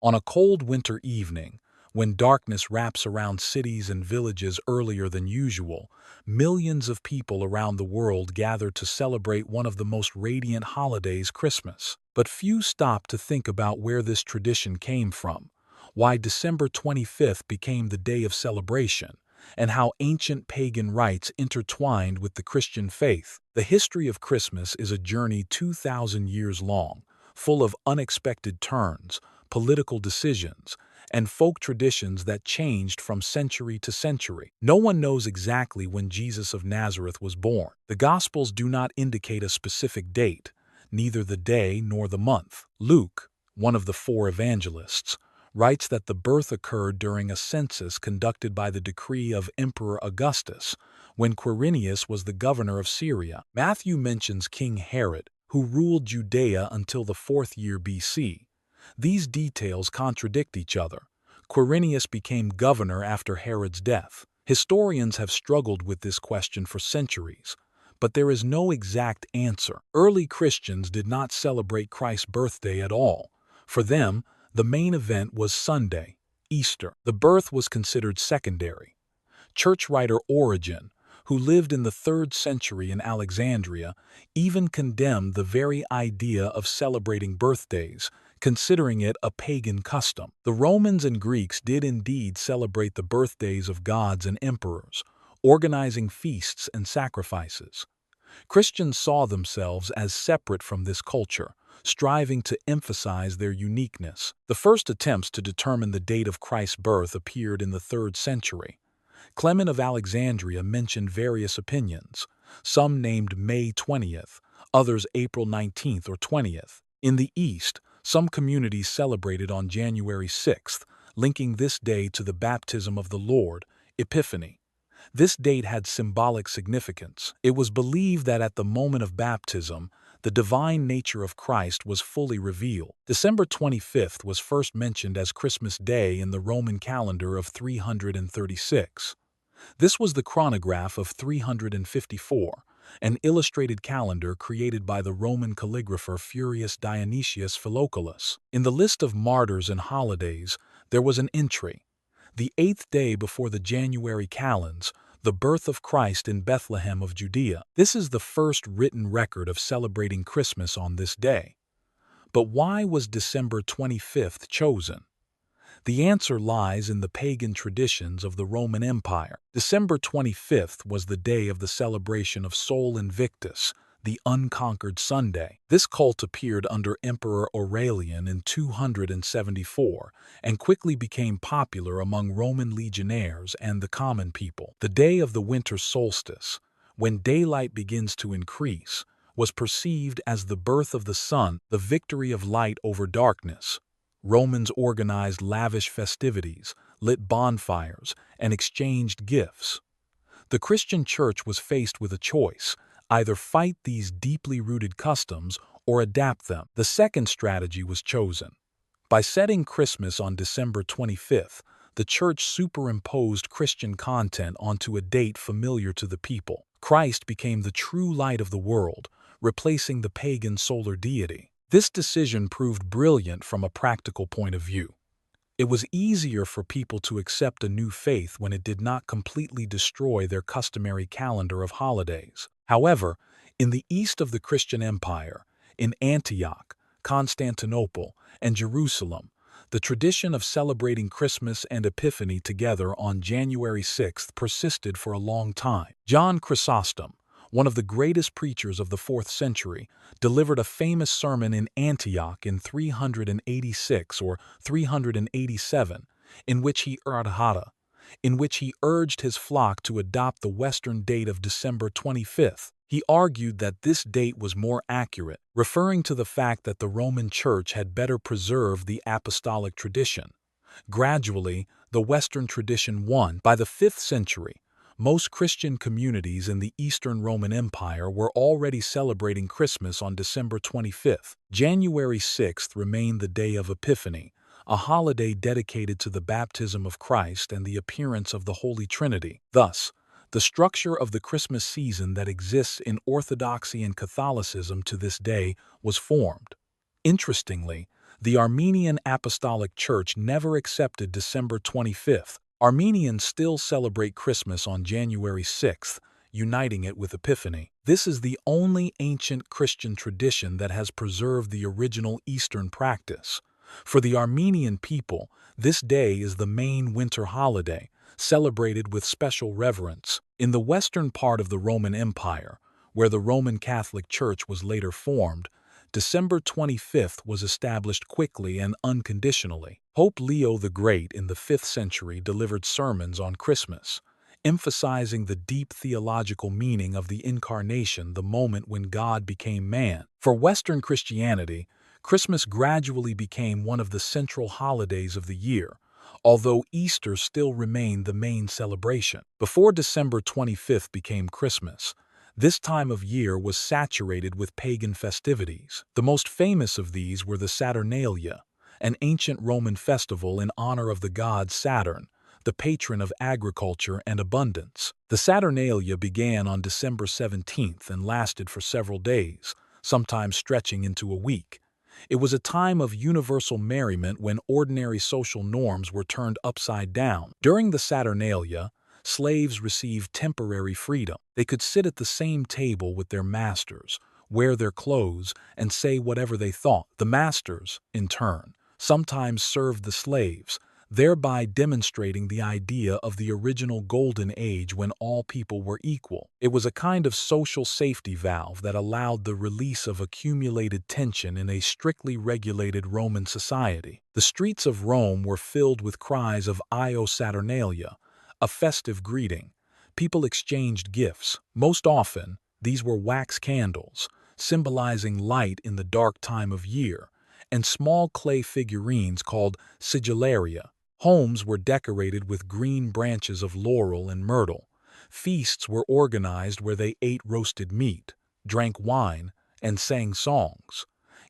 On a cold winter evening, when darkness wraps around cities and villages earlier than usual, millions of people around the world gather to celebrate one of the most radiant holidays, Christmas. But few stop to think about where this tradition came from, why December 25th became the day of celebration, and how ancient pagan rites intertwined with the Christian faith. The history of Christmas is a journey 2,000 years long, full of unexpected turns, political decisions, and folk traditions that changed from century to century. No one knows exactly when Jesus of Nazareth was born. The Gospels do not indicate a specific date, neither the day nor the month. Luke, one of the four evangelists, writes that the birth occurred during a census conducted by the decree of Emperor Augustus, when Quirinius was the governor of Syria. Matthew mentions King Herod, who ruled Judea until the 4th year BC. These details contradict each other. Quirinius became governor after Herod's death. Historians have struggled with this question for centuries, but there is no exact answer. Early Christians did not celebrate Christ's birthday at all. For them, the main event was Sunday, Easter. The birth was considered secondary. Church writer Origen, who lived in the 3rd century in Alexandria, even condemned the very idea of celebrating birthdays, considering it a pagan custom. The Romans and Greeks did indeed celebrate the birthdays of gods and emperors, organizing feasts and sacrifices. Christians saw themselves as separate from this culture, striving to emphasize their uniqueness. The first attempts to determine the date of Christ's birth appeared in the 3rd century. Clement of Alexandria mentioned various opinions. Some named May 20th, others April 19th or 20th. In the East, some communities celebrated on January 6th, linking this day to the baptism of the Lord, Epiphany. This date had symbolic significance. It was believed that at the moment of baptism, the divine nature of Christ was fully revealed. December 25th was first mentioned as Christmas Day in the Roman calendar of 336. This was the chronograph of 354, an illustrated calendar created by the Roman calligrapher Furius Dionysius Philocalus. In the list of martyrs and holidays, there was an entry: the 8th day before the January calends, the birth of Christ in Bethlehem of Judea. This is the first written record of celebrating Christmas on this day. But why was December 25th chosen? The answer lies in the pagan traditions of the Roman Empire. December 25th was the day of the celebration of Sol Invictus, the unconquered Sunday. This cult appeared under Emperor Aurelian in 274 and quickly became popular among Roman legionnaires and the common people. The day of the winter solstice, when daylight begins to increase, was perceived as the birth of the sun, the victory of light over darkness. Romans organized lavish festivities, lit bonfires, and exchanged gifts. The Christian Church was faced with a choice: either fight these deeply rooted customs or adapt them. The second strategy was chosen. By setting Christmas on December 25th, the Church superimposed Christian content onto a date familiar to the people. Christ became the true light of the world, replacing the pagan solar deity. This decision proved brilliant from a practical point of view. It was easier for people to accept a new faith when it did not completely destroy their customary calendar of holidays. However, in the east of the Christian Empire, in Antioch, Constantinople, and Jerusalem, the tradition of celebrating Christmas and Epiphany together on January 6th persisted for a long time. John Chrysostom, one of the greatest preachers of the 4th century, delivered a famous sermon in Antioch in 386 or 387, in which he urged his flock to adopt the Western date of December 25th. He argued that this date was more accurate, referring to the fact that the Roman Church had better preserved the apostolic tradition. Gradually, the Western tradition won. By the 5th century, most Christian communities in the Eastern Roman Empire were already celebrating Christmas on December 25th. January 6th remained the day of Epiphany, a holiday dedicated to the baptism of Christ and the appearance of the Holy Trinity. Thus, the structure of the Christmas season that exists in Orthodoxy and Catholicism to this day was formed. Interestingly, The Armenian Apostolic Church never accepted December 25th. Armenians still celebrate Christmas on January 6th, uniting it with Epiphany. This is the only ancient Christian tradition that has preserved the original Eastern practice. For the Armenian people, this day is the main winter holiday, celebrated with special reverence. In the western part of the Roman Empire, where the Roman Catholic Church was later formed, December 25th was established quickly and unconditionally. Pope Leo the Great in the 5th century delivered sermons on Christmas, emphasizing the deep theological meaning of the Incarnation, the moment when God became man. For Western Christianity, Christmas gradually became one of the central holidays of the year, although Easter still remained the main celebration. Before December 25th became Christmas, this time of year was saturated with pagan festivities. The most famous of these were the Saturnalia, an ancient Roman festival in honor of the god Saturn, the patron of agriculture and abundance. The Saturnalia began on December 17th and lasted for several days, sometimes stretching into a week. It was a time of universal merriment when ordinary social norms were turned upside down. During the Saturnalia, slaves received temporary freedom. They could sit at the same table with their masters, wear their clothes, and say whatever they thought. The masters, in turn, sometimes served the slaves, thereby demonstrating the idea of the original golden age when all people were equal. It was a kind of social safety valve that allowed the release of accumulated tension in a strictly regulated Roman society. The streets of Rome were filled with cries of Io Saturnalia, a festive greeting. People exchanged gifts. Most often, these were wax candles, symbolizing light in the dark time of year, and small clay figurines called sigillaria. Homes were decorated with green branches of laurel and myrtle. Feasts were organized where they ate roasted meat, drank wine, and sang songs.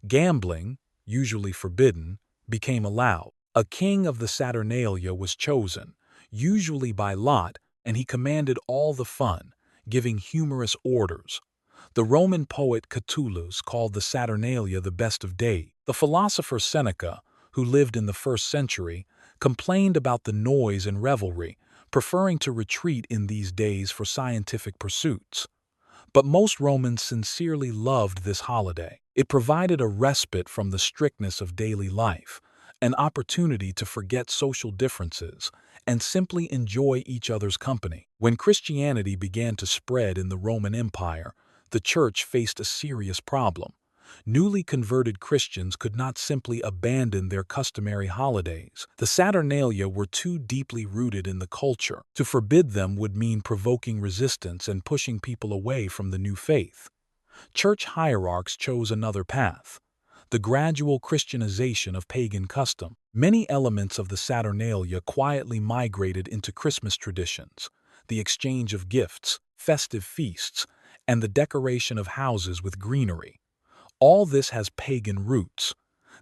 Gambling, usually forbidden, became allowed. A king of the Saturnalia was chosen, usually by lot, and he commanded all the fun, giving humorous orders. The Roman poet Catullus called the Saturnalia the best of days. The philosopher Seneca, who lived in the 1st century, complained about the noise and revelry, preferring to retreat in these days for scientific pursuits. But most Romans sincerely loved this holiday. It provided a respite from the strictness of daily life, an opportunity to forget social differences and simply enjoy each other's company. When Christianity began to spread in the Roman Empire, the Church faced a serious problem. Newly converted Christians could not simply abandon their customary holidays. The Saturnalia were too deeply rooted in the culture. To forbid them would mean provoking resistance and pushing people away from the new faith. Church hierarchs chose another path: the gradual Christianization of pagan custom. Many elements of the Saturnalia quietly migrated into Christmas traditions: the exchange of gifts, festive feasts, and the decoration of houses with greenery. All this has pagan roots.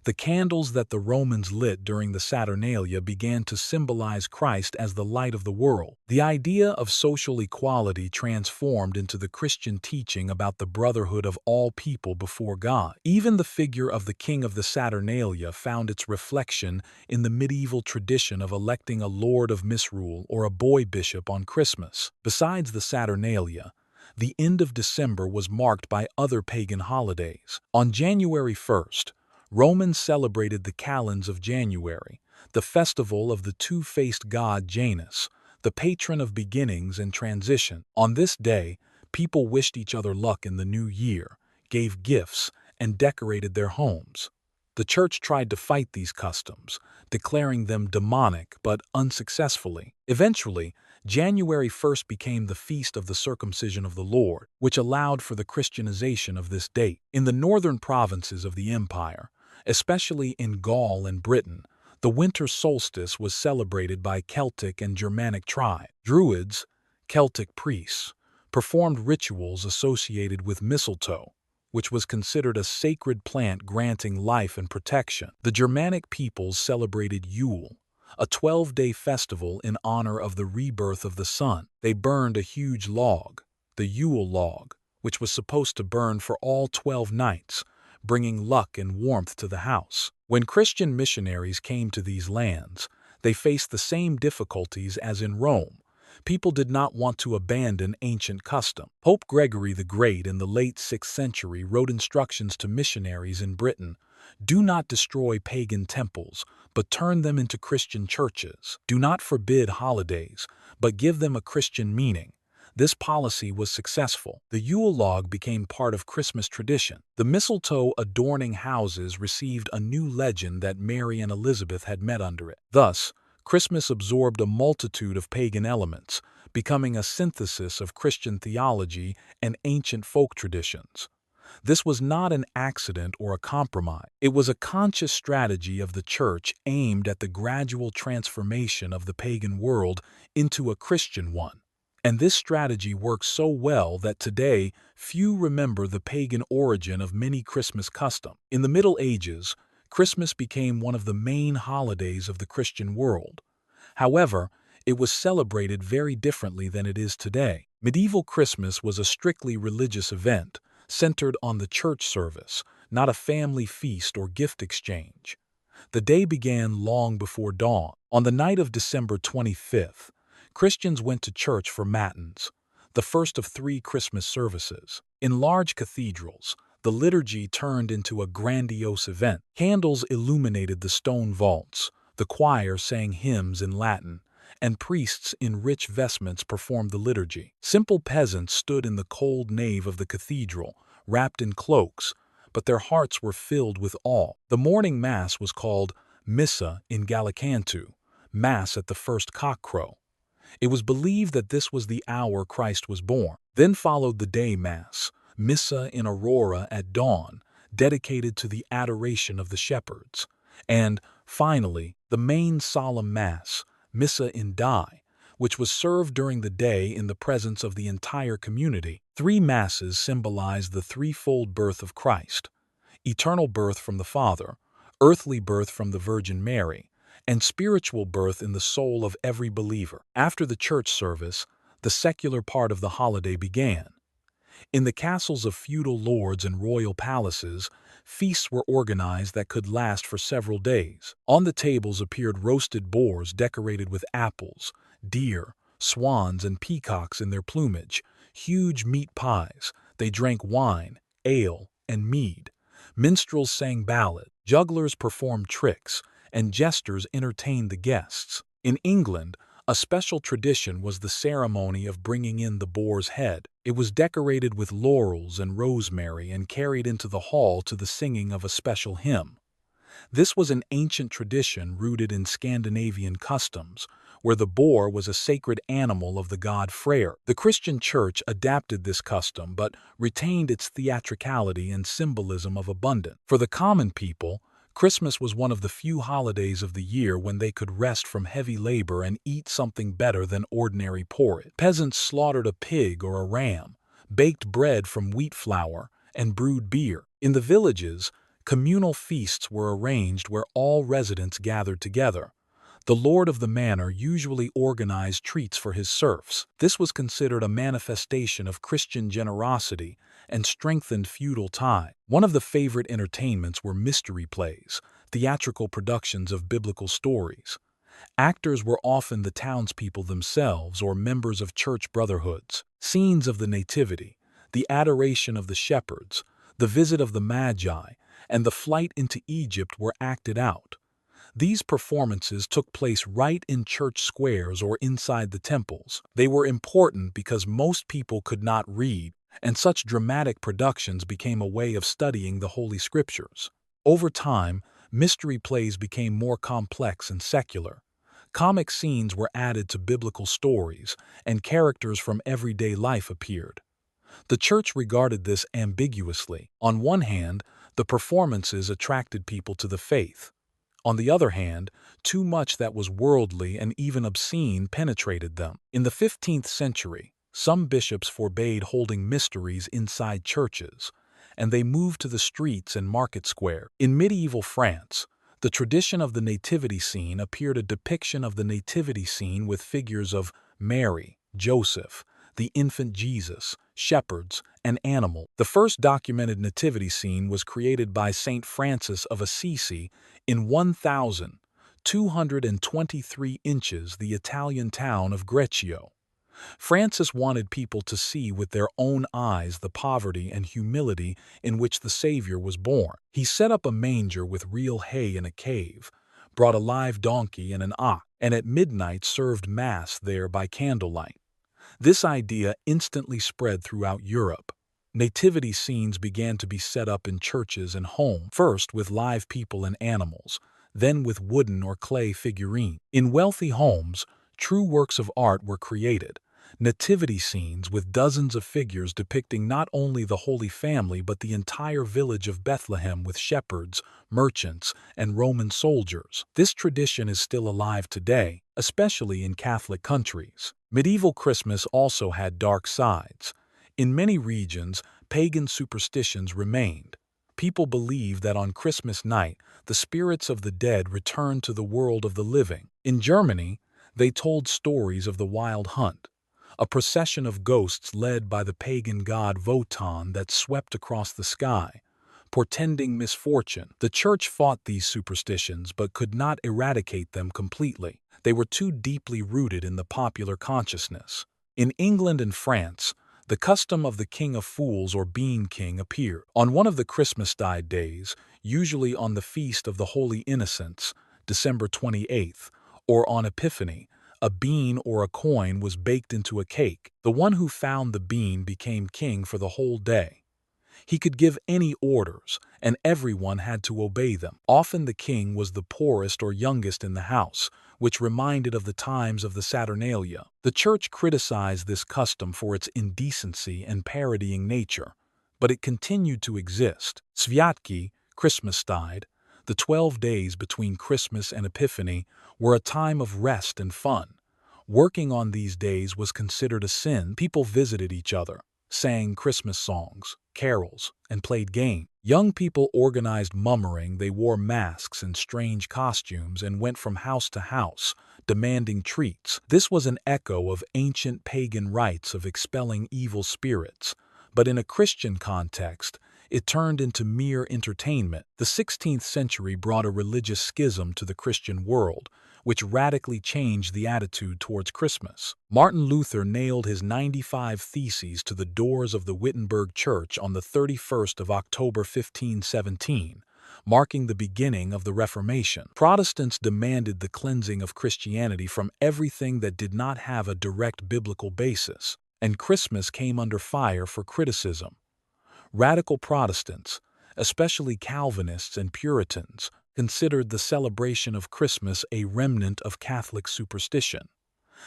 The candles that the Romans lit during the Saturnalia began to symbolize Christ as the light of the world. The idea of social equality transformed into the Christian teaching about the brotherhood of all people before God. Even the figure of the king of the Saturnalia found its reflection in the medieval tradition of electing a lord of misrule or a boy bishop on Christmas. Besides the Saturnalia, the end of December was marked by other pagan holidays. On January 1st, Romans celebrated the Calends of January, the festival of the two-faced god Janus, the patron of beginnings and transition. On this day, people wished each other luck in the new year, gave gifts, and decorated their homes. The Church tried to fight these customs, declaring them demonic but unsuccessfully. Eventually, January 1st became the feast of the circumcision of the Lord, which allowed for the Christianization of this date. In the northern provinces of the empire, especially in Gaul and Britain, the winter solstice was celebrated by Celtic and Germanic tribes. Druids, Celtic priests, performed rituals associated with mistletoe, which was considered a sacred plant granting life and protection. The Germanic peoples celebrated Yule, a 12-day festival in honor of the rebirth of the sun. They burned a huge log, the Yule log, which was supposed to burn for all 12 nights, bringing luck and warmth to the house. When Christian missionaries came to these lands, they faced the same difficulties as in Rome. People did not want to abandon ancient custom. Pope Gregory the Great in the late 6th century wrote instructions to missionaries in Britain: "Do not destroy pagan temples, but turn them into Christian churches. Do not forbid holidays, but give them a Christian meaning." This policy was successful. The Yule log became part of Christmas tradition. The mistletoe adorning houses received a new legend that Mary and Elizabeth had met under it. Thus, Christmas absorbed a multitude of pagan elements, becoming a synthesis of Christian theology and ancient folk traditions. This was not an accident or a compromise. It was a conscious strategy of the Church aimed at the gradual transformation of the pagan world into a Christian one. And this strategy worked so well that today few remember the pagan origin of many Christmas customs. In the Middle Ages, Christmas became one of the main holidays of the Christian world. However, it was celebrated very differently than it is today. Medieval Christmas was a strictly religious event, centered on the church service, not a family feast or gift exchange. The day began long before dawn. On the night of December 25th, Christians went to church for matins, the first of 3 Christmas services. In large cathedrals, the liturgy turned into a grandiose event. Candles illuminated the stone vaults, the choir sang hymns in Latin, and priests in rich vestments performed the liturgy. Simple peasants stood in the cold nave of the cathedral, wrapped in cloaks, but their hearts were filled with awe. The morning mass was called Missa in Gallicantu, Mass at the first cockcrow. It was believed that this was the hour Christ was born. Then followed the day Mass, Missa in Aurora at dawn, dedicated to the adoration of the shepherds. And, finally, the main solemn Mass, Missa in Die, which was served during the day in the presence of the entire community. 3 Masses symbolize the threefold birth of Christ: eternal birth from the Father, earthly birth from the Virgin Mary, and spiritual birth in the soul of every believer. After the church service, the secular part of the holiday began. In the castles of feudal lords and royal palaces, feasts were organized that could last for several days. On the tables appeared roasted boars decorated with apples, deer, swans, and peacocks in their plumage, huge meat pies. They drank wine, ale, and mead. Minstrels sang ballads, jugglers performed tricks, and jesters entertained the guests. In England, a special tradition was the ceremony of bringing in the boar's head. It was decorated with laurels and rosemary and carried into the hall to the singing of a special hymn. This was an ancient tradition rooted in Scandinavian customs, where the boar was a sacred animal of the god Freyr. The Christian Church adapted this custom but retained its theatricality and symbolism of abundance. For the common people, Christmas was one of the few holidays of the year when they could rest from heavy labor and eat something better than ordinary porridge. Peasants slaughtered a pig or a ram, baked bread from wheat flour, and brewed beer. In the villages, communal feasts were arranged where all residents gathered together. The lord of the manor usually organized treats for his serfs. This was considered a manifestation of Christian generosity and strengthened feudal ties. One of the favorite entertainments were mystery plays, theatrical productions of biblical stories. Actors were often the townspeople themselves or members of church brotherhoods. Scenes of the Nativity, the adoration of the shepherds, the visit of the Magi, and the flight into Egypt were acted out. These performances took place right in church squares or inside the temples. They were important because most people could not read, and such dramatic productions became a way of studying the Holy Scriptures. Over time, mystery plays became more complex and secular. Comic scenes were added to biblical stories, and characters from everyday life appeared. The church regarded this ambiguously. On one hand, the performances attracted people to the faith. On the other hand, too much that was worldly and even obscene penetrated them. In the 15th century, some bishops forbade holding mysteries inside churches, and they moved to the streets and market square. In medieval France, the tradition of the nativity scene appeared a depiction of the nativity scene with figures of Mary, Joseph, the infant Jesus, shepherds, and animals. The first documented nativity scene was created by Saint Francis of Assisi in 1,223 inches, the Italian town of Greccio. Francis wanted people to see with their own eyes the poverty and humility in which the Savior was born. He set up a manger with real hay in a cave, brought a live donkey and an ox, and at midnight served Mass there by candlelight. This idea instantly spread throughout Europe. Nativity scenes began to be set up in churches and homes, first with live people and animals, then with wooden or clay figurines. In wealthy homes, true works of art were created, nativity scenes with dozens of figures depicting not only the Holy Family but the entire village of Bethlehem with shepherds, merchants, and Roman soldiers. This tradition is still alive today, especially in Catholic countries. Medieval Christmas also had dark sides. In many regions, pagan superstitions remained. People believed that on Christmas night, the spirits of the dead returned to the world of the living. In Germany, they told stories of the Wild Hunt, a procession of ghosts led by the pagan god Wotan that swept across the sky, portending misfortune. The church fought these superstitions but could not eradicate them completely. They were too deeply rooted in the popular consciousness. In England and France, the custom of the King of Fools or Bean King appeared. On one of the Christmastide days, usually on the Feast of the Holy Innocents, December 28th, or on Epiphany, a bean or a coin was baked into a cake. The one who found the bean became king for the whole day. He could give any orders, and everyone had to obey them. Often the king was the poorest or youngest in the house, which reminded of the times of the Saturnalia. The church criticized this custom for its indecency and parodying nature, but it continued to exist. Sviatki, Christmastide, the 12 days between Christmas and Epiphany, were a time of rest and fun. Working on these days was considered a sin. People visited each other, sang Christmas songs, carols, and played games. Young people organized mummering, they wore masks and strange costumes and went from house to house, demanding treats. This was an echo of ancient pagan rites of expelling evil spirits, but in a Christian context, it turned into mere entertainment. The 16th century brought a religious schism to the Christian world, which radically changed the attitude towards Christmas. Martin Luther nailed his 95 Theses to the doors of the Wittenberg Church on the 31st of October 1517, marking the beginning of the Reformation. Protestants demanded the cleansing of Christianity from everything that did not have a direct biblical basis, and Christmas came under fire for criticism. Radical Protestants, especially Calvinists and Puritans, considered the celebration of Christmas a remnant of Catholic superstition.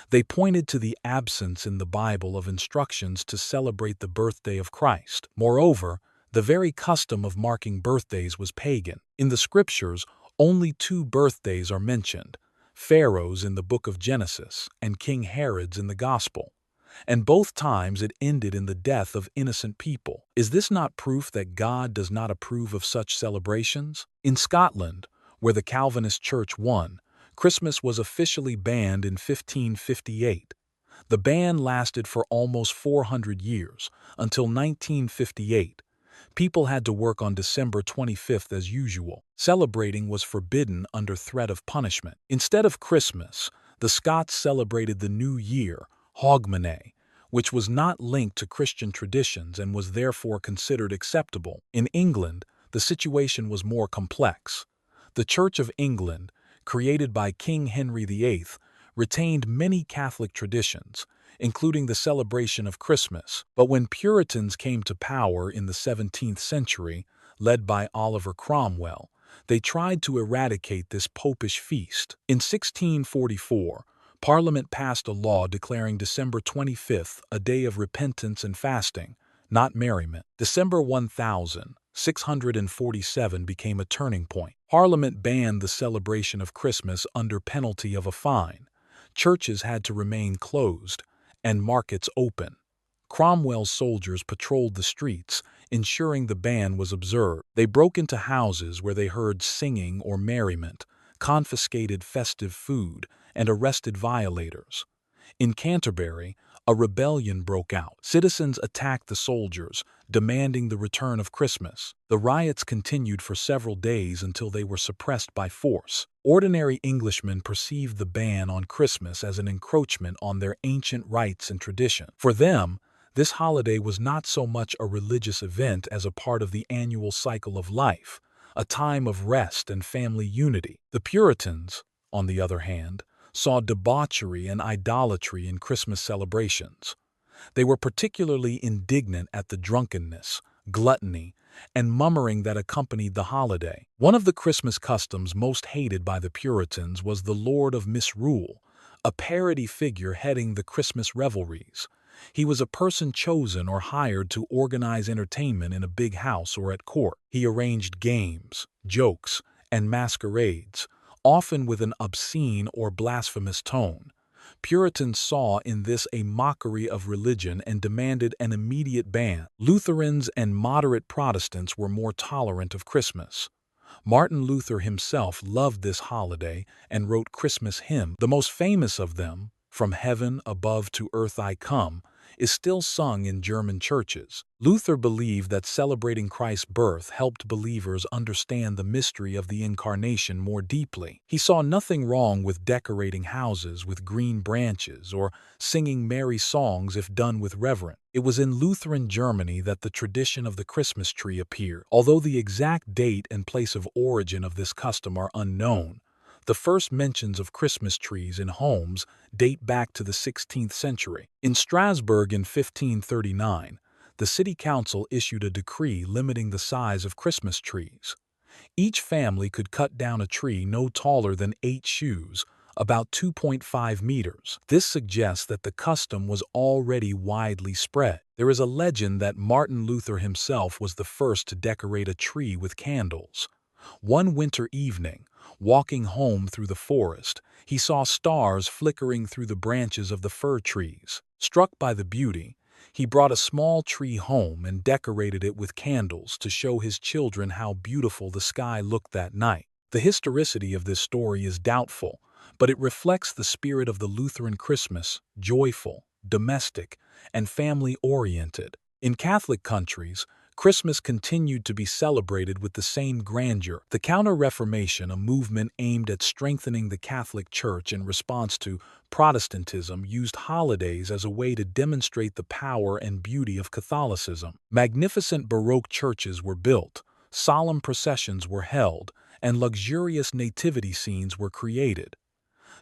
They pointed to the absence in the Bible of instructions to celebrate the birthday of Christ. Moreover, the very custom of marking birthdays was pagan. In the scriptures, only 2 birthdays are mentioned: Pharaoh's in the book of Genesis and King Herod's in the Gospel. And both times it ended in the death of innocent people. Is this not proof that God does not approve of such celebrations? In Scotland, where the Calvinist Church won, Christmas was officially banned in 1558. The ban lasted for almost 400 years, until 1958. People had to work on December 25th as usual. Celebrating was forbidden under threat of punishment. Instead of Christmas, the Scots celebrated the New Year, Hogmanay, which was not linked to Christian traditions and was therefore considered acceptable. In England, the situation was more complex. The Church of England, created by King Henry VIII, retained many Catholic traditions, including the celebration of Christmas. But when Puritans came to power in the 17th century, led by Oliver Cromwell, they tried to eradicate this popish feast. In 1644, Parliament passed a law declaring December 25th a day of repentance and fasting, not merriment. December 1647 became a turning point. Parliament banned the celebration of Christmas under penalty of a fine. Churches had to remain closed, and markets open. Cromwell's soldiers patrolled the streets, ensuring the ban was observed. They broke into houses where they heard singing or merriment, confiscated festive food, and arrested violators. In Canterbury, a rebellion broke out. Citizens attacked the soldiers, demanding the return of Christmas. The riots continued for several days until they were suppressed by force. Ordinary Englishmen perceived the ban on Christmas as an encroachment on their ancient rites and tradition. For them, this holiday was not so much a religious event as a part of the annual cycle of life, a time of rest and family unity. The Puritans, on the other hand, saw debauchery and idolatry in Christmas celebrations. They were particularly indignant at the drunkenness, gluttony, and mummering that accompanied the holiday. One of the Christmas customs most hated by the Puritans was the Lord of Misrule, a parody figure heading the Christmas revelries. He was a person chosen or hired to organize entertainment in a big house or at court. He arranged games, jokes, and masquerades, often with an obscene or blasphemous tone. Puritans saw in this a mockery of religion and demanded an immediate ban. Lutherans and moderate Protestants were more tolerant of Christmas. Martin Luther himself loved this holiday and wrote Christmas hymns. The most famous of them, "From Heaven Above to Earth I Come," is still sung in German churches. Luther believed that celebrating Christ's birth helped believers understand the mystery of the Incarnation more deeply. He saw nothing wrong with decorating houses with green branches or singing merry songs if done with reverence. It was in Lutheran Germany that the tradition of the Christmas tree appeared. Although the exact date and place of origin of this custom are unknown, the first mentions of Christmas trees in homes date back to the 16th century. In Strasbourg in 1539, the city council issued a decree limiting the size of Christmas trees. Each family could cut down a tree no taller than 8 shoes, about 2.5 meters. This suggests that the custom was already widely spread. There is a legend that Martin Luther himself was the first to decorate a tree with candles. One winter evening, walking home through the forest, he saw stars flickering through the branches of the fir trees. Struck by the beauty, he brought a small tree home and decorated it with candles to show his children how beautiful the sky looked that night. The historicity of this story is doubtful, but it reflects the spirit of the Lutheran Christmas, joyful, domestic, and family-oriented. In Catholic countries, Christmas continued to be celebrated with the same grandeur. The Counter-Reformation, a movement aimed at strengthening the Catholic Church in response to Protestantism, used holidays as a way to demonstrate the power and beauty of Catholicism. Magnificent Baroque churches were built, solemn processions were held, and luxurious nativity scenes were created.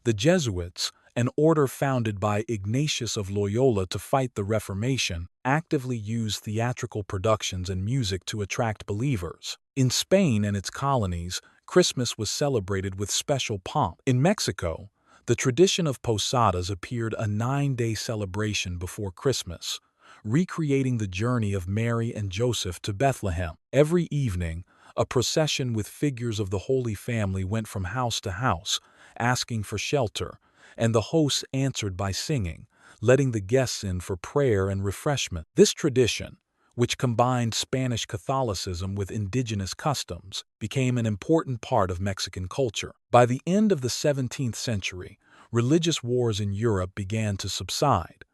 The Jesuits, an order founded by Ignatius of Loyola to fight the Reformation, actively used theatrical productions and music to attract believers. In Spain and its colonies, Christmas was celebrated with special pomp. In Mexico, the tradition of posadas appeared, a 9-day celebration before Christmas, recreating the journey of Mary and Joseph to Bethlehem. Every evening, a procession with figures of the Holy Family went from house to house, asking for shelter, and the hosts answered by singing, letting the guests in for prayer and refreshment. This tradition, which combined Spanish Catholicism with indigenous customs, became an important part of Mexican culture. By the end of the 17th century, religious wars in Europe began to subside.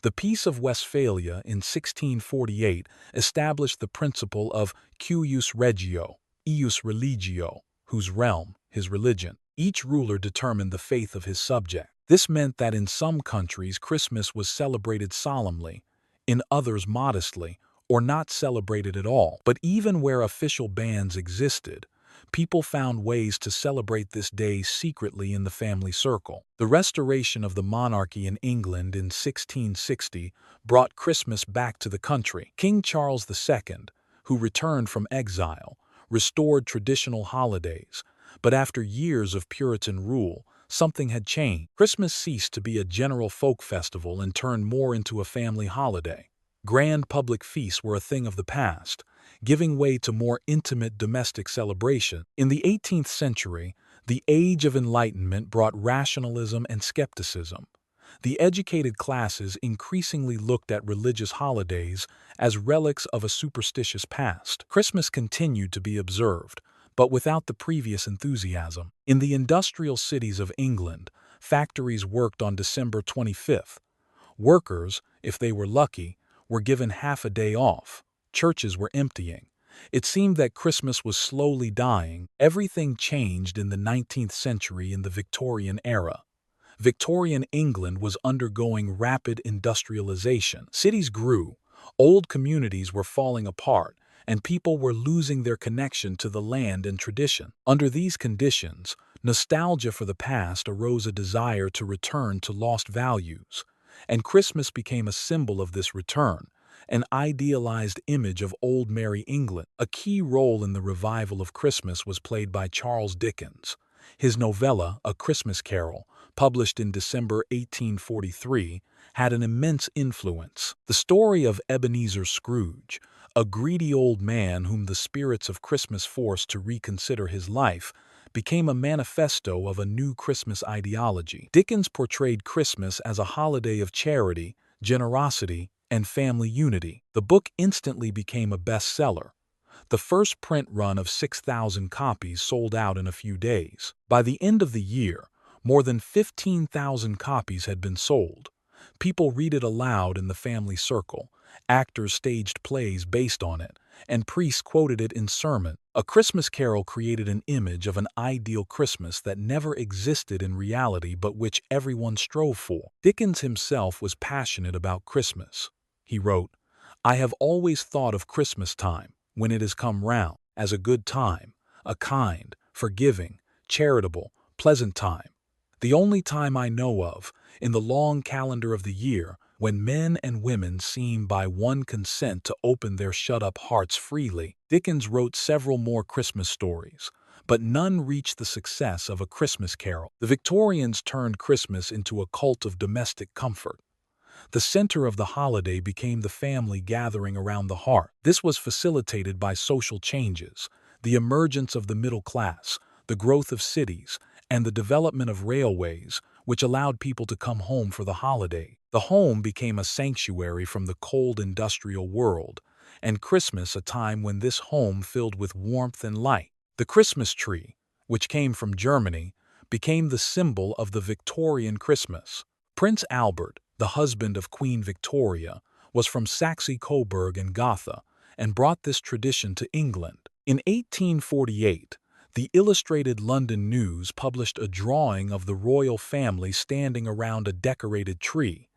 The Peace of Westphalia in 1648 established the principle of cuius regio, ius religio, whose realm, his religion. Each ruler determined the faith of his subject. This meant that in some countries Christmas was celebrated solemnly, in others modestly, or not celebrated at all. But even where official bans existed, people found ways to celebrate this day secretly in the family circle. The restoration of the monarchy in England in 1660 brought Christmas back to the country. King Charles II, who returned from exile, restored traditional holidays, but after years of Puritan rule, something had changed. Christmas ceased to be a general folk festival and turned more into a family holiday. Grand public feasts were a thing of the past, giving way to more intimate domestic celebration. In the 18th century, the Age of Enlightenment brought rationalism and skepticism. The educated classes increasingly looked at religious holidays as relics of a superstitious past. Christmas continued to be observed, but without the previous enthusiasm. In the industrial cities of England, factories worked on December 25th, Workers, if they were lucky, were given half a day off. Churches were emptying. It seemed that Christmas was slowly dying. Everything changed in the 19th century in the Victorian era. Victorian England was undergoing rapid industrialization. Cities grew, old communities were falling apart, and people were losing their connection to the land and tradition. Under these conditions, nostalgia for the past arose a desire to return to lost values, and Christmas became a symbol of this return, an idealized image of old Merry England. A key role in the revival of Christmas was played by Charles Dickens. His novella, A Christmas Carol, published in December 1843, had an immense influence. The story of Ebenezer Scrooge, a greedy old man whom the spirits of Christmas forced to reconsider his life, became a manifesto of a new Christmas ideology. Dickens portrayed Christmas as a holiday of charity, generosity, and family unity. The book instantly became a bestseller. The first print run of 6,000 copies sold out in a few days. By the end of the year, more than 15,000 copies had been sold. People read it aloud in the family circle, actors staged plays based on it, and priests quoted it in sermons. A Christmas Carol created an image of an ideal Christmas that never existed in reality but which everyone strove for. Dickens himself was passionate about Christmas. He wrote, "I have always thought of Christmas time, when it has come round, as a good time, a kind, forgiving, charitable, pleasant time. The only time I know of, in the long calendar of the year, when men and women seem by one consent to open their shut-up hearts freely." Dickens wrote several more Christmas stories, but none reached the success of A Christmas Carol. The Victorians turned Christmas into a cult of domestic comfort. The center of the holiday became the family gathering around the hearth. This was facilitated by social changes, the emergence of the middle class, the growth of cities, and the development of railways, which allowed people to come home for the holiday. The home became a sanctuary from the cold industrial world, and Christmas a time when this home filled with warmth and light. The Christmas tree, which came from Germany, became the symbol of the Victorian Christmas. Prince Albert, the husband of Queen Victoria, was from Saxe-Coburg and Gotha, and brought this tradition to England. In 1848, the Illustrated London News published a drawing of the royal family standing around a decorated tree.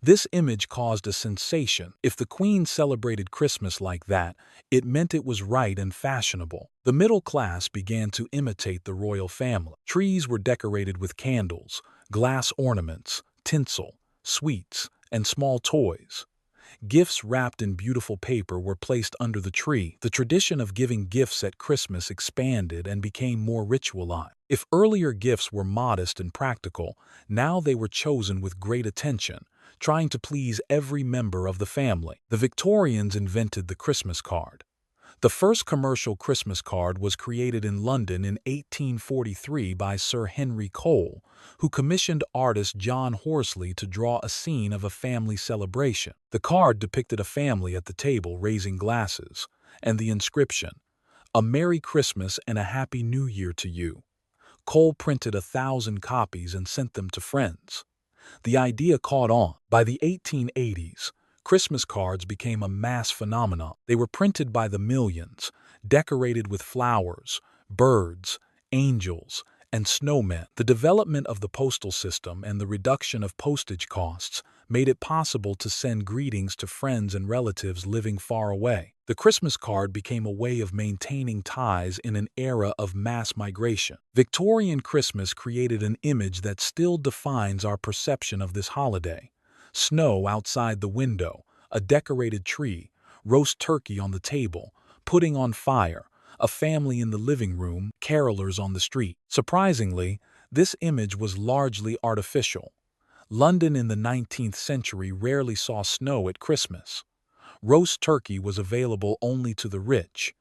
This image caused a sensation. If the Queen celebrated Christmas like that, it meant it was right and fashionable. The middle class began to imitate the royal family. Trees were decorated with candles, glass ornaments, tinsel, sweets, and small toys. Gifts wrapped in beautiful paper were placed under the tree. The tradition of giving gifts at Christmas expanded and became more ritualized. If earlier gifts were modest and practical, now they were chosen with great attention, trying to please every member of the family. The Victorians invented the Christmas card. The first commercial Christmas card was created in London in 1843 by Sir Henry Cole, who commissioned artist John Horsley to draw a scene of a family celebration. The card depicted a family at the table raising glasses, and the inscription, "A Merry Christmas and a Happy New Year to you." Cole printed 1,000 copies and sent them to friends. The idea caught on. By the 1880s, Christmas cards became a mass phenomenon. They were printed by the millions, decorated with flowers, birds, angels, and snowmen. The development of the postal system and the reduction of postage costs made it possible to send greetings to friends and relatives living far away. The Christmas card became a way of maintaining ties in an era of mass migration. Victorian Christmas created an image that still defines our perception of this holiday. Snow outside the window, a decorated tree, roast turkey on the table, pudding on fire, a family in the living room, carolers on the street. Surprisingly, this image was largely artificial. London in the 19th century rarely saw snow at Christmas. Roast turkey was available only to the rich.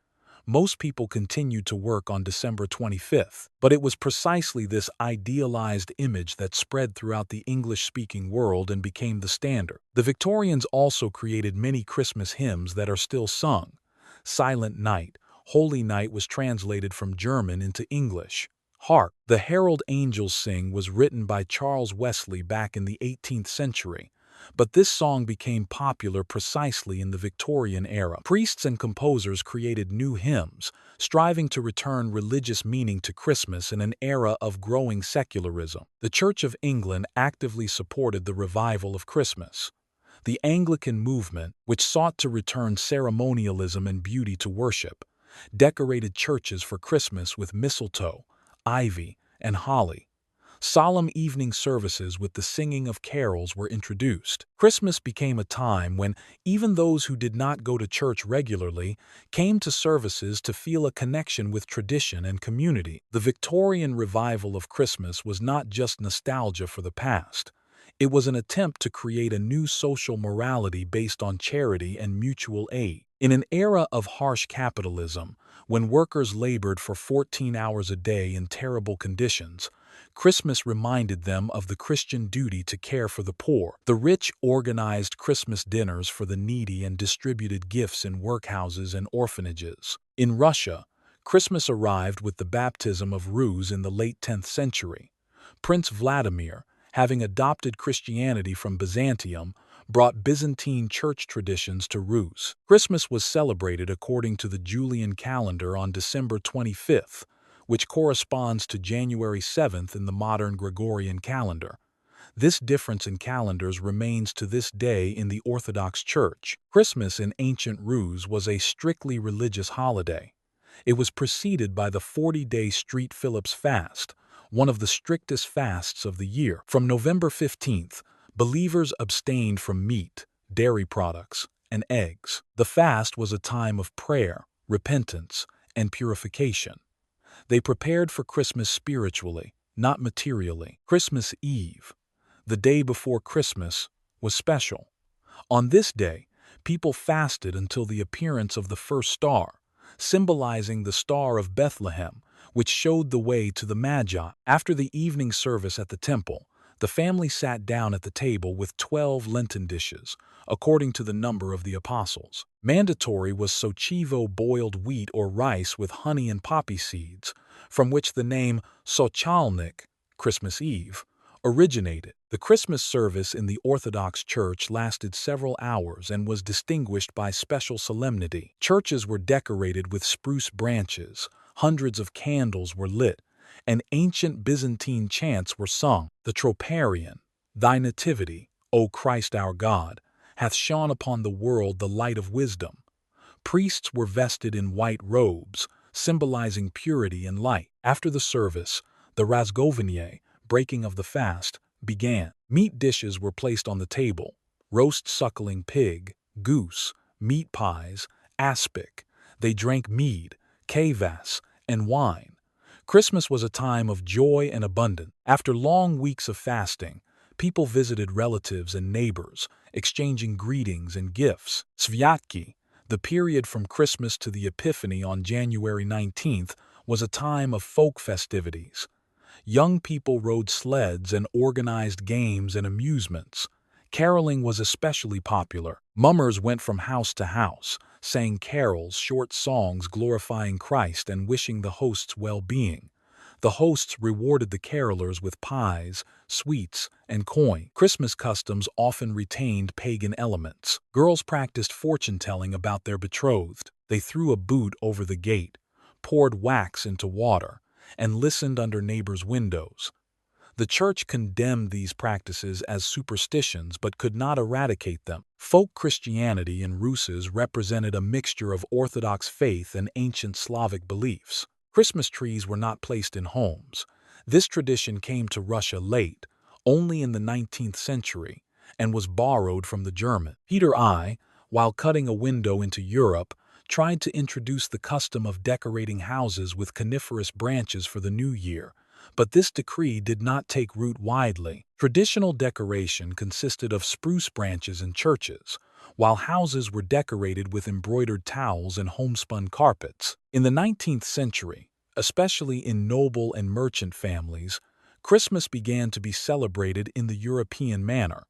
Most people continued to work on December 25th, but it was precisely this idealized image that spread throughout the English-speaking world and became the standard. The Victorians also created many Christmas hymns that are still sung. Silent Night, Holy Night was translated from German into English. Hark, the Herald Angels Sing was written by Charles Wesley back in the 18th century. but this song became popular precisely in the Victorian era. Priests and composers created new hymns, striving to return religious meaning to Christmas in an era of growing secularism. The Church of England actively supported the revival of Christmas. The Anglican movement, which sought to return ceremonialism and beauty to worship, decorated churches for Christmas with mistletoe, ivy, and holly. Solemn evening services with the singing of carols were introduced. Christmas became a time when even those who did not go to church regularly came to services to feel a connection with tradition and community. The Victorian revival of Christmas was not just nostalgia for the past. It was an attempt to create a new social morality based on charity and mutual aid. In an era of harsh capitalism, when workers labored for 14 hours a day in terrible conditions, Christmas reminded them of the Christian duty to care for the poor. The rich organized Christmas dinners for the needy and distributed gifts in workhouses and orphanages. In Russia, Christmas arrived with the baptism of Rus in the late 10th century. Prince Vladimir, having adopted Christianity from Byzantium, brought Byzantine church traditions to Rus. Christmas was celebrated according to the Julian calendar on December 25th, which corresponds to January 7th in the modern Gregorian calendar. This difference in calendars remains to this day in the Orthodox Church. Christmas in ancient Rus was a strictly religious holiday. It was preceded by the 40-day Street Philip's fast, one of the strictest fasts of the year. From November 15th, believers abstained from meat, dairy products, and eggs. The fast was a time of prayer, repentance, and purification. They prepared for Christmas spiritually, not materially. Christmas Eve, the day before Christmas, was special. On this day, people fasted until the appearance of the first star, symbolizing the Star of Bethlehem, which showed the way to the Magi. After the evening service at the temple, the family sat down at the table with 12 Lenten dishes, according to the number of the apostles. Mandatory was sochivo, boiled wheat or rice with honey and poppy seeds, from which the name Sochalnik, Christmas Eve, originated. The Christmas service in the Orthodox Church lasted several hours and was distinguished by special solemnity. Churches were decorated with spruce branches, hundreds of candles were lit, and ancient Byzantine chants were sung. The Troparion, Thy nativity, O Christ our God, hath shone upon the world the light of wisdom. Priests were vested in white robes, symbolizing purity and light. After the service, the Razgovenie, breaking of the fast, began. Meat dishes were placed on the table: roast suckling pig, goose, meat pies, aspic. They drank mead, kvass, and wine. Christmas was a time of joy and abundance. After long weeks of fasting, people visited relatives and neighbors, exchanging greetings and gifts. Svyatki, the period from Christmas to the Epiphany on January 19th, was a time of folk festivities. Young people rode sleds and organized games and amusements. Caroling was especially popular. Mummers went from house to house, sang carols, short songs glorifying Christ and wishing the hosts well-being. The hosts rewarded the carolers with pies, sweets, and coin. Christmas customs often retained pagan elements. Girls practiced fortune-telling about their betrothed. They threw a boot over the gate, poured wax into water, and listened under neighbors' windows. The Church condemned these practices as superstitions but could not eradicate them. Folk Christianity in Rus represented a mixture of Orthodox faith and ancient Slavic beliefs. Christmas trees were not placed in homes. This tradition came to Russia late, only in the 19th century, and was borrowed from the German. Peter I, while cutting a window into Europe, tried to introduce the custom of decorating houses with coniferous branches for the new year, but this decree did not take root widely. Traditional decoration consisted of spruce branches in churches, while houses were decorated with embroidered towels and homespun carpets. In the 19th century, especially in noble and merchant families, Christmas began to be celebrated in the European manner.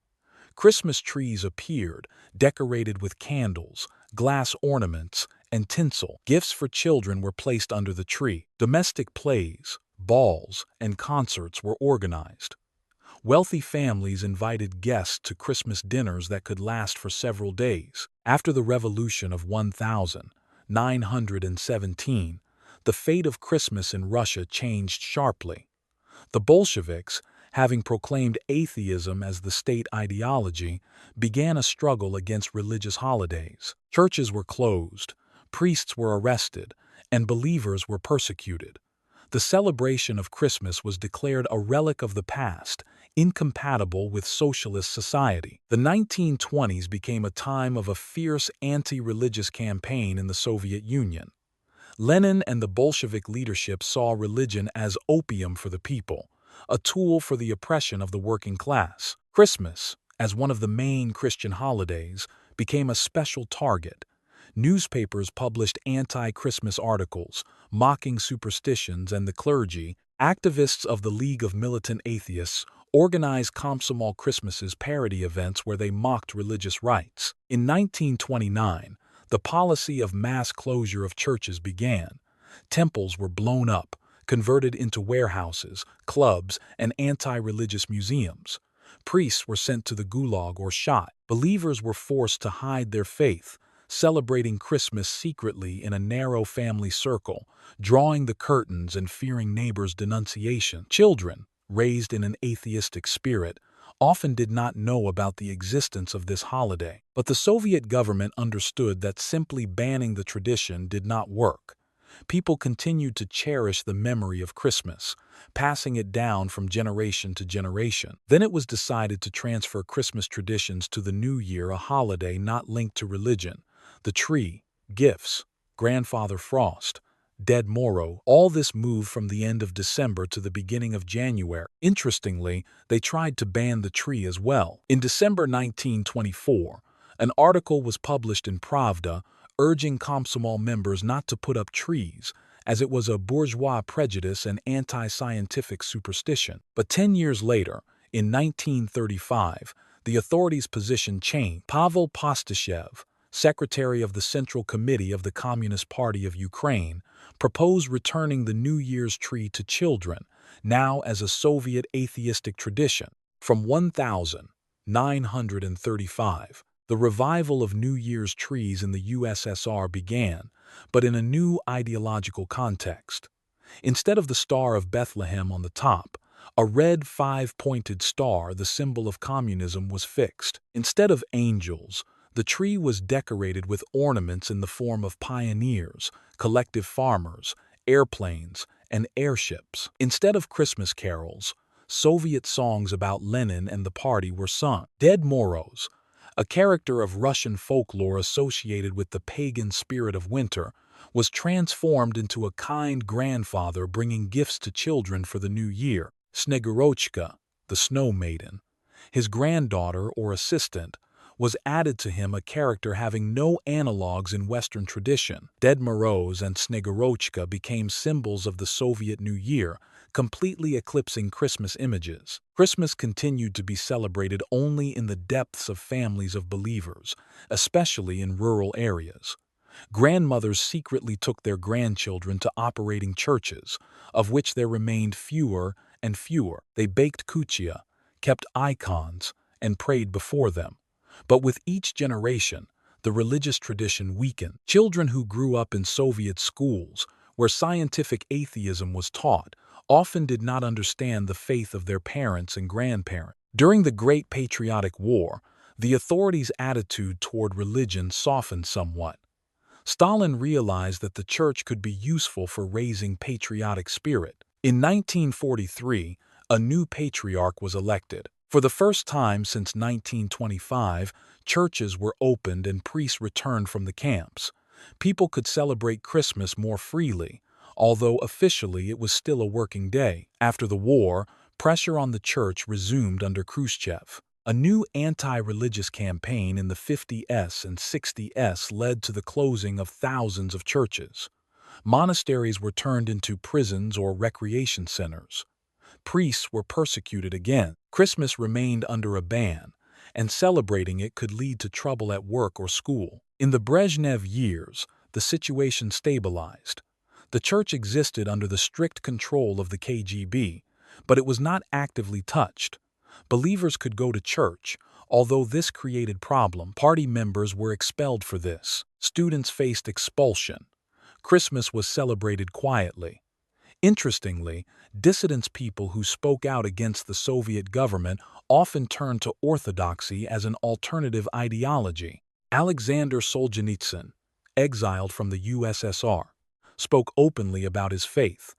Christmas trees appeared, decorated with candles, glass ornaments, and tinsel. Gifts for children were placed under the tree. Domestic plays, balls, and concerts were organized. Wealthy families invited guests to Christmas dinners that could last for several days. After the Revolution of 1917, the fate of Christmas in Russia changed sharply. The Bolsheviks, having proclaimed atheism as the state ideology, began a struggle against religious holidays. Churches were closed, priests were arrested, and believers were persecuted. The celebration of Christmas was declared a relic of the past, incompatible with socialist society. The 1920s became a time of a fierce anti-religious campaign in the Soviet Union. Lenin and the Bolshevik leadership saw religion as opium for the people, a tool for the oppression of the working class. Christmas, as one of the main Christian holidays, became a special target. Newspapers published anti-Christmas articles, mocking superstitions and the clergy. Activists of the League of Militant Atheists organized Komsomol Christmas's parody events where they mocked religious rites. In 1929, the policy of mass closure of churches began. Temples were blown up, converted into warehouses, clubs, and anti-religious museums. Priests were sent to the gulag or shot. Believers were forced to hide their faith, celebrating Christmas secretly in a narrow family circle, drawing the curtains and fearing neighbors' denunciation. Children, raised in an atheistic spirit, often did not know about the existence of this holiday. But the Soviet government understood that simply banning the tradition did not work. People continued to cherish the memory of Christmas, passing it down from generation to generation. Then it was decided to transfer Christmas traditions to the New Year, a holiday not linked to religion. The tree, gifts, Grandfather Frost, Dead Moro, all this moved from the end of December to the beginning of January. Interestingly, they tried to ban the tree as well. In December 1924, an article was published in Pravda urging Komsomol members not to put up trees, as it was a bourgeois prejudice and anti-scientific superstition. But 10 years later, in 1935, the authorities' position changed. Pavel Postashev, secretary of the Central Committee of the Communist Party of Ukraine, proposed returning the New Year's tree to children, now as a Soviet atheistic tradition. From 1935, the revival of New Year's trees in the USSR began, but in a new ideological context. Instead of the Star of Bethlehem on the top, a red five-pointed star, the symbol of communism, was fixed. Instead of angels, the tree was decorated with ornaments in the form of pioneers, collective farmers, airplanes, and airships. Instead of Christmas carols, Soviet songs about Lenin and the party were sung. Dead Moros, a character of Russian folklore associated with the pagan spirit of winter, was transformed into a kind grandfather bringing gifts to children for the new year. Snegorochka, the snow maiden, his granddaughter or assistant, was added to him, a character having no analogues in Western tradition. Dead Moroz and Snegorochka became symbols of the Soviet New Year, completely eclipsing Christmas images. Christmas continued to be celebrated only in the depths of families of believers, especially in rural areas. Grandmothers secretly took their grandchildren to operating churches, of which there remained fewer and fewer. They baked kuchia, kept icons, and prayed before them. But with each generation, the religious tradition weakened. Children who grew up in Soviet schools, where scientific atheism was taught, often did not understand the faith of their parents and grandparents. During the Great Patriotic War, the authorities' attitude toward religion softened somewhat. Stalin realized that the church could be useful for raising patriotic spirit. In 1943, a new patriarch was elected. For the first time since 1925, churches were opened and priests returned from the camps. People could celebrate Christmas more freely, although officially it was still a working day. After the war, pressure on the church resumed under Khrushchev. A new anti-religious campaign in the 50s and 60s led to the closing of thousands of churches. Monasteries were turned into prisons or recreation centers. Priests were persecuted again. Christmas remained under a ban, and celebrating it could lead to trouble at work or school. In the Brezhnev years, the situation stabilized. The church existed under the strict control of the KGB, but it was not actively touched. Believers could go to church, although this created problem. Party members were expelled for this. Students faced expulsion. Christmas was celebrated quietly. Interestingly, dissident people who spoke out against the Soviet government often turned to orthodoxy as an alternative ideology. Alexander Solzhenitsyn, exiled from the USSR, spoke openly about his faith.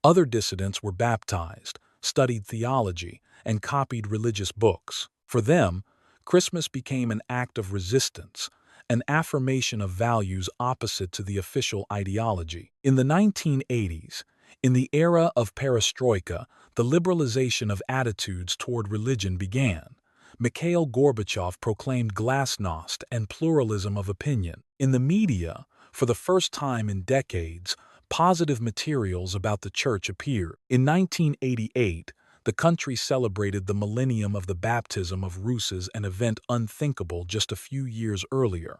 Other dissidents were baptized, studied theology, and copied religious books. For them, Christmas became an act of resistance, an affirmation of values opposite to the official ideology. In the 1980s, in the era of perestroika, the liberalization of attitudes toward religion began. Mikhail Gorbachev proclaimed glasnost and pluralism of opinion. In the media, for the first time in decades, positive materials about the church appeared. In 1988, the country celebrated the millennium of the baptism of Russes, an event unthinkable just a few years earlier.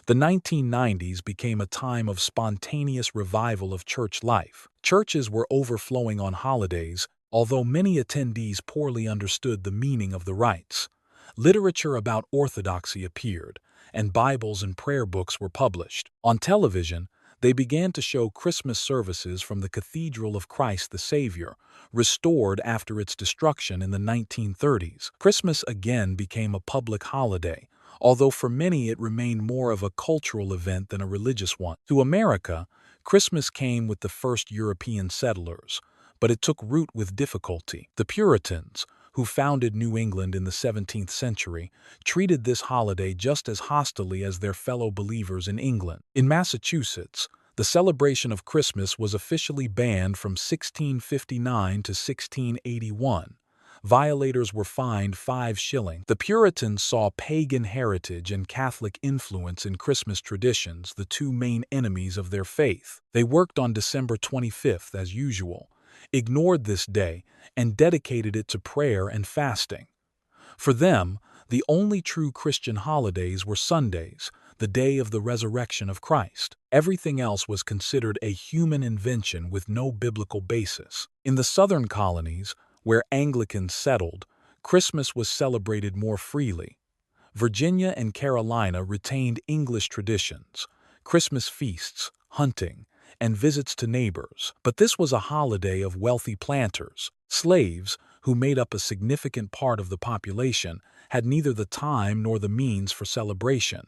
The 1990s became a time of spontaneous revival of church life. Churches were overflowing on holidays, although many attendees poorly understood the meaning of the rites. Literature about orthodoxy appeared, and Bibles and prayer books were published. On television, they began to show Christmas services from the Cathedral of Christ the Savior, restored after its destruction in the 1930s. Christmas again became a public holiday, although for many it remained more of a cultural event than a religious one. To America, Christmas came with the first European settlers, but it took root with difficulty. The Puritans, who founded New England in the 17th century, treated this holiday just as hostilely as their fellow believers in England. In Massachusetts, the celebration of Christmas was officially banned from 1659 to 1681. Violators were fined 5 shillings. The Puritans saw pagan heritage and Catholic influence in Christmas traditions, the two main enemies of their faith. They worked on December 25th as usual, ignored this day, and dedicated it to prayer and fasting. For them, the only true Christian holidays were Sundays, the day of the resurrection of Christ. Everything else was considered a human invention with no biblical basis. In the southern colonies, where Anglicans settled, Christmas was celebrated more freely. Virginia and Carolina retained English traditions, Christmas feasts, hunting, and visits to neighbors. But this was a holiday of wealthy planters. Slaves, who made up a significant part of the population, had neither the time nor the means for celebration.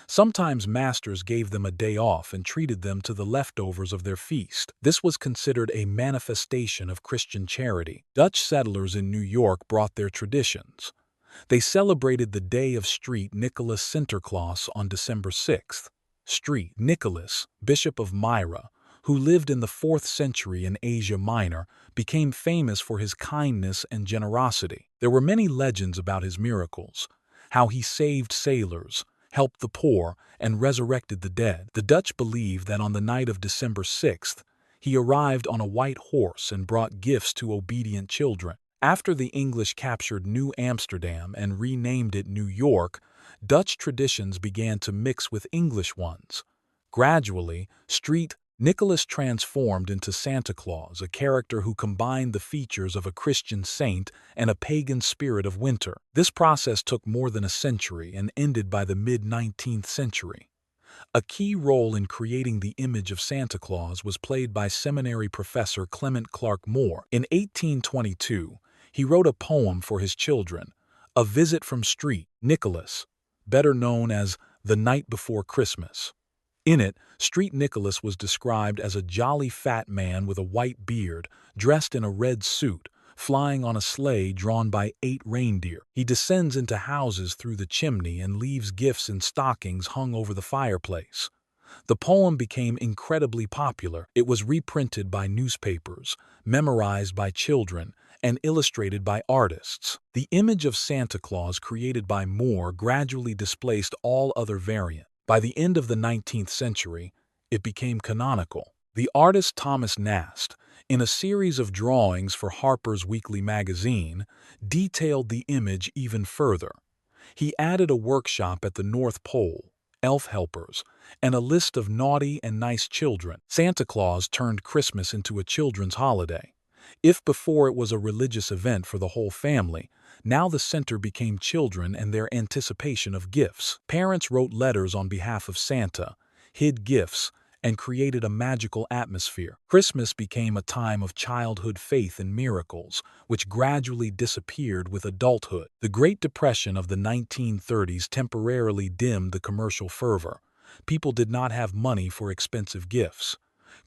Sometimes masters gave them a day off and treated them to the leftovers of their feast. This was considered a manifestation of Christian charity. Dutch settlers in New York brought their traditions. They celebrated the day of St. Nicholas Sinterklaas on December 6th. St. Nicholas, Bishop of Myra, who lived in the 4th century in Asia Minor, became famous for his kindness and generosity. There were many legends about his miracles, how he saved sailors, helped the poor, and resurrected the dead. The Dutch believed that on the night of December 6th, he arrived on a white horse and brought gifts to obedient children. After the English captured New Amsterdam and renamed it New York, Dutch traditions began to mix with English ones. Gradually, St. Nicholas transformed into Santa Claus, a character who combined the features of a Christian saint and a pagan spirit of winter. This process took more than a century and ended by the mid-19th century. A key role in creating the image of Santa Claus was played by seminary professor Clement Clarke Moore. In 1822, he wrote a poem for his children, A Visit from St. Nicholas, better known as The Night Before Christmas. In it, St. Nicholas was described as a jolly fat man with a white beard, dressed in a red suit, flying on a sleigh drawn by 8 reindeer. He descends into houses through the chimney and leaves gifts in stockings hung over the fireplace. The poem became incredibly popular. It was reprinted by newspapers, memorized by children, and illustrated by artists. The image of Santa Claus created by Moore gradually displaced all other variants. By the end of the 19th century, it became canonical. The artist Thomas Nast, in a series of drawings for Harper's Weekly magazine, detailed the image even further. He added a workshop at the North Pole, elf helpers, and a list of naughty and nice children. Santa Claus turned Christmas into a children's holiday. If before it was a religious event for the whole family, now the center became children and their anticipation of gifts. Parents wrote letters on behalf of Santa, hid gifts, and created a magical atmosphere. Christmas became a time of childhood faith and miracles, which gradually disappeared with adulthood. The Great Depression of the 1930s temporarily dimmed the commercial fervor. People did not have money for expensive gifts.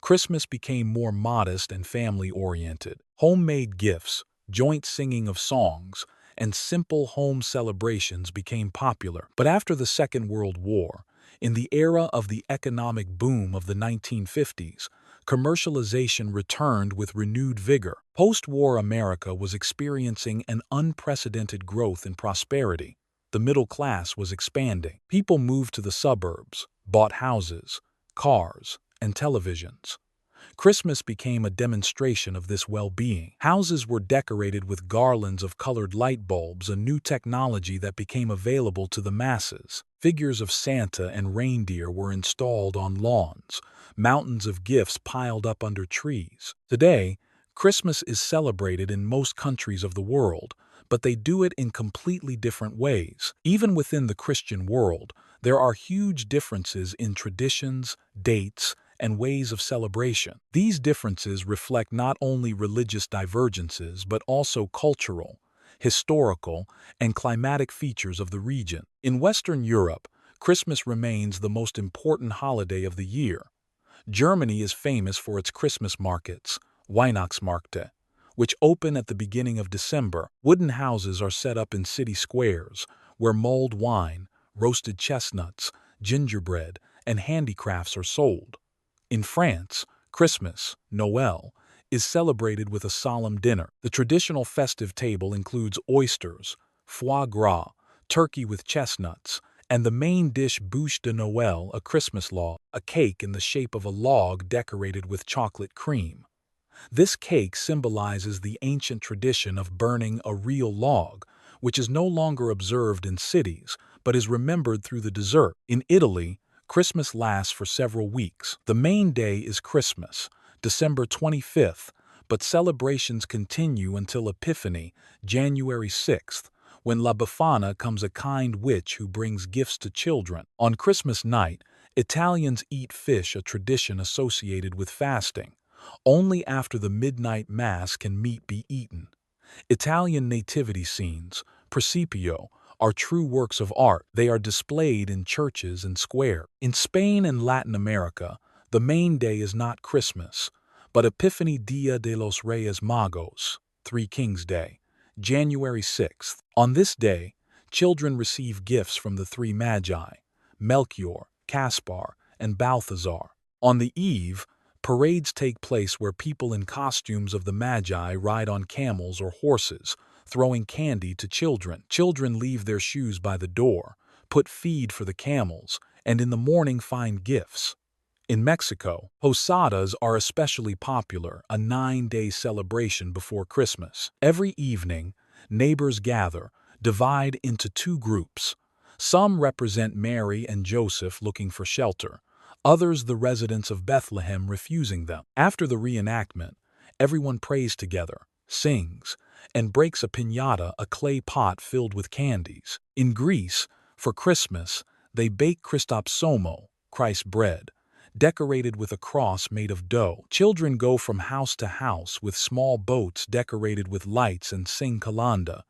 Christmas became more modest and family-oriented. Homemade gifts, joint singing of songs, and simple home celebrations became popular. But after the Second World War, in the era of the economic boom of the 1950s, commercialization returned with renewed vigor. Post-war America was experiencing an unprecedented growth in prosperity. The middle class was expanding. People moved to the suburbs, bought houses, cars, and televisions. Christmas became a demonstration of this well-being. Houses were decorated with garlands of colored light bulbs, a new technology that became available to the masses. Figures of Santa and reindeer were installed on lawns, mountains of gifts piled up under trees. Today, Christmas is celebrated in most countries of the world, but they do it in completely different ways. Even within the Christian world, there are huge differences in traditions, dates, and ways of celebration. These differences reflect not only religious divergences but also cultural, historical, and climatic features of the region. In Western Europe, Christmas remains the most important holiday of the year. Germany is famous for its Christmas markets, Weihnachtsmärkte, which open at the beginning of December. Wooden houses are set up in city squares, where mulled wine, roasted chestnuts, gingerbread, and handicrafts are sold. In France, Christmas, Noël, is celebrated with a solemn dinner. The traditional festive table includes oysters, foie gras, turkey with chestnuts, and the main dish bûche de Noël, a Christmas log, a cake in the shape of a log decorated with chocolate cream. This cake symbolizes the ancient tradition of burning a real log, which is no longer observed in cities, but is remembered through the dessert. In Italy, Christmas lasts for several weeks. The main day is Christmas, December 25th, but celebrations continue until Epiphany, January 6th, when La Befana comes, a kind witch who brings gifts to children. On Christmas night, Italians eat fish, a tradition associated with fasting. Only after the midnight mass can meat be eaten. Italian nativity scenes, Presepio, are true works of art. They are displayed in churches and squares. In Spain and Latin America, the main day is not Christmas, but Epiphany, Dia de los Reyes Magos, Three Kings Day, January 6th. On this day, children receive gifts from the three magi, Melchior, Caspar, and Balthazar. On the eve, parades take place where people in costumes of the magi ride on camels or horses, throwing candy to children. Children leave their shoes by the door, put feed for the camels, and in the morning find gifts. In Mexico, posadas are especially popular, a 9-day celebration before Christmas. Every evening, neighbors gather, divide into two groups. Some represent Mary and Joseph looking for shelter, others the residents of Bethlehem refusing them. After the reenactment, everyone prays together, sings, and breaks a piñata, a clay pot filled with candies. In Greece, for Christmas, they bake Christopsomo, Christ's bread, decorated with a cross made of dough. Children go from house to house with small boats decorated with lights and sing kalanda,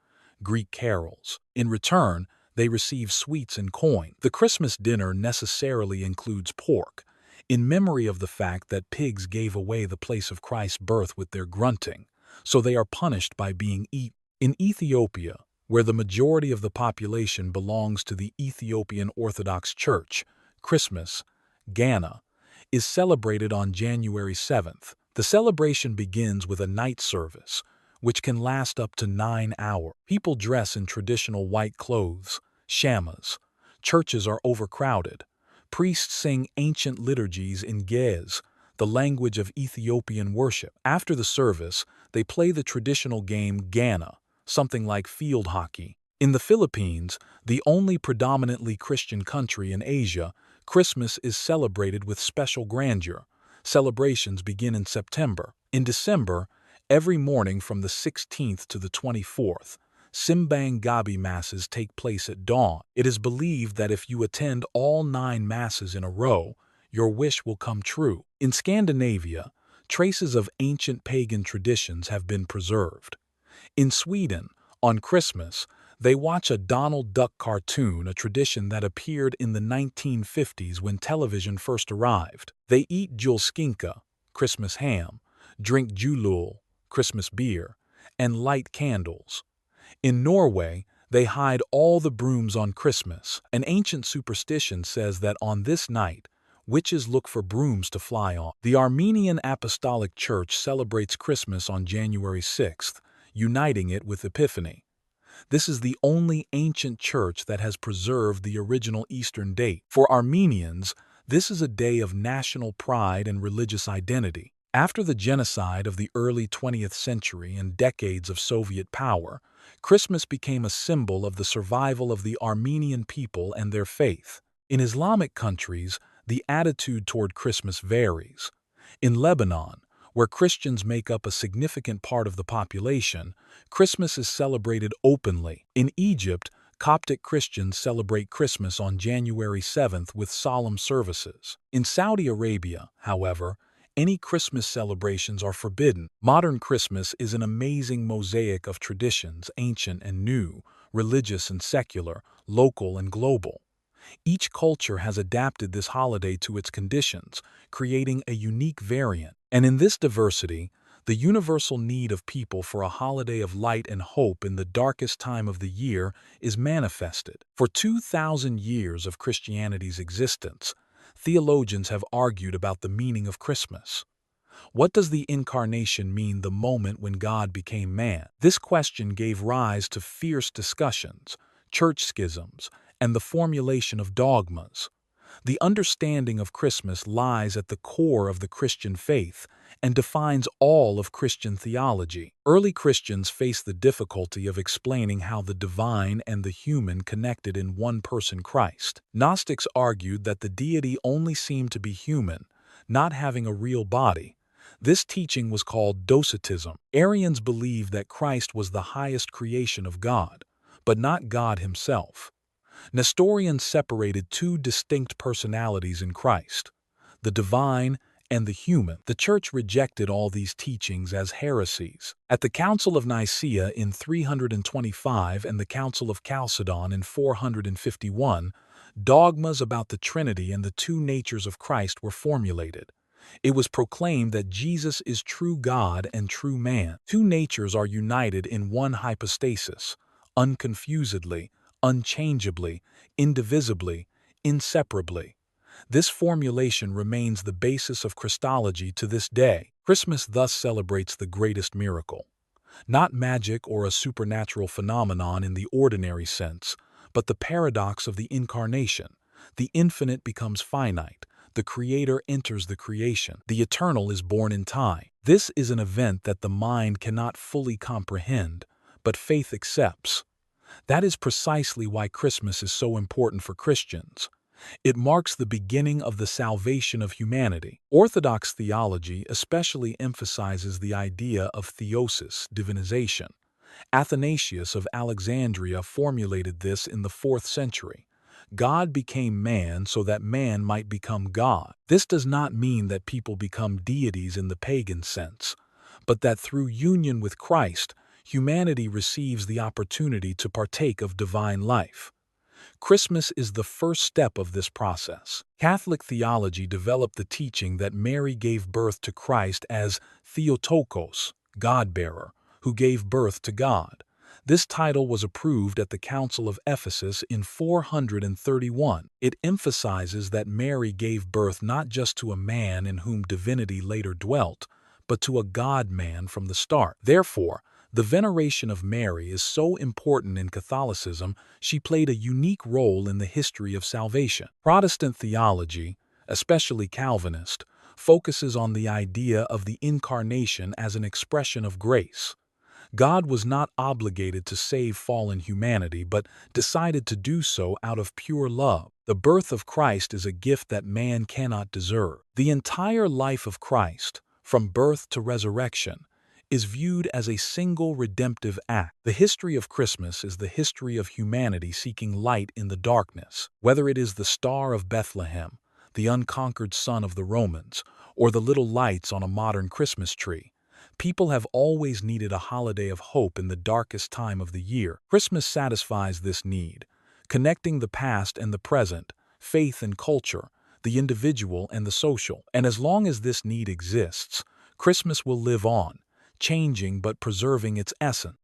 Greek carols. In return, they receive sweets and coin. The Christmas dinner necessarily includes pork, in memory of the fact that pigs gave away the place of Christ's birth with their grunting, so they are punished by being eaten. In Ethiopia, where the majority of the population belongs to the Ethiopian Orthodox Church, Christmas, Ghana, is celebrated on January 7th. The celebration begins with a night service, which can last up to 9 hours. People dress in traditional white clothes, shamas. Churches are overcrowded. Priests sing ancient liturgies in Ge'ez, the language of Ethiopian worship. After the service, they play the traditional game Gana, something like field hockey. In the Philippines, the only predominantly Christian country in Asia, Christmas is celebrated with special grandeur. Celebrations begin in September. In December, Every morning from the 16th to the 24th, Simbang Gabi Masses take place at dawn. It is believed that if you attend all 9 Masses in a row, your wish will come true. In Scandinavia, traces of ancient pagan traditions have been preserved. In Sweden, on Christmas, they watch a Donald Duck cartoon, a tradition that appeared in the 1950s when television first arrived. They eat julskinka, Christmas ham, drink julul, Christmas beer, and light candles. In Norway, they hide all the brooms on Christmas. An ancient superstition says that on this night, witches look for brooms to fly on. The Armenian Apostolic Church celebrates Christmas on January 6th, uniting it with Epiphany. This is the only ancient church that has preserved the original Eastern date. For Armenians, this is a day of national pride and religious identity. After the genocide of the early 20th century and decades of Soviet power, Christmas became a symbol of the survival of the Armenian people and their faith. In Islamic countries, the attitude toward Christmas varies. In Lebanon, where Christians make up a significant part of the population, Christmas is celebrated openly. In Egypt, Coptic Christians celebrate Christmas on January 7th with solemn services. In Saudi Arabia, however, any Christmas celebrations are forbidden. Modern Christmas is an amazing mosaic of traditions, ancient and new, religious and secular, local and global. Each culture has adapted this holiday to its conditions, creating a unique variant. And in this diversity, the universal need of people for a holiday of light and hope in the darkest time of the year is manifested. For 2,000 years of Christianity's existence, theologians have argued about the meaning of Christmas. What does the incarnation mean, the moment when God became man? This question gave rise to fierce discussions, church schisms, and the formulation of dogmas. The understanding of Christmas lies at the core of the Christian faith and defines all of Christian theology. Early Christians faced the difficulty of explaining how the divine and the human connected in one person, Christ. Gnostics argued that the deity only seemed to be human, not having a real body. This teaching was called Docetism. Arians believed that Christ was the highest creation of God, but not God himself. Nestorians separated 2 distinct personalities in Christ, the divine and the human. The Church rejected all these teachings as heresies. At the Council of Nicaea in 325 and the Council of Chalcedon in 451, dogmas about the Trinity and the 2 natures of Christ were formulated. It was proclaimed that Jesus is true God and true man. 2 natures are united in one hypostasis, unconfusedly, unchangeably, indivisibly, inseparably. This formulation remains the basis of Christology to this day. Christmas thus celebrates the greatest miracle. Not magic or a supernatural phenomenon in the ordinary sense, but the paradox of the incarnation. The infinite becomes finite. The Creator enters the creation. The eternal is born in time. This is an event that the mind cannot fully comprehend, but faith accepts. That is precisely why Christmas is so important for Christians. It marks the beginning of the salvation of humanity. Orthodox theology especially emphasizes the idea of theosis, divinization. Athanasius of Alexandria formulated this in the 4th century. God became man so that man might become God. This does not mean that people become deities in the pagan sense, but that through union with Christ, humanity receives the opportunity to partake of divine life. Christmas is the first step of this process. Catholic theology developed the teaching that Mary gave birth to Christ as Theotokos, God-bearer, who gave birth to God. This title was approved at the Council of Ephesus in 431. It emphasizes that Mary gave birth not just to a man in whom divinity later dwelt, but to a God-man from the start. Therefore, the veneration of Mary is so important in Catholicism. She played a unique role in the history of salvation. Protestant theology, especially Calvinist, focuses on the idea of the incarnation as an expression of grace. God was not obligated to save fallen humanity, but decided to do so out of pure love. The birth of Christ is a gift that man cannot deserve. The entire life of Christ, from birth to resurrection, is viewed as a single redemptive act. The history of Christmas is the history of humanity seeking light in the darkness. Whether it is the Star of Bethlehem, the unconquered son of the Romans, or the little lights on a modern Christmas tree, people have always needed a holiday of hope in the darkest time of the year. Christmas satisfies this need, connecting the past and the present, faith and culture, the individual and the social. And as long as this need exists, Christmas will live on, changing but preserving its essence.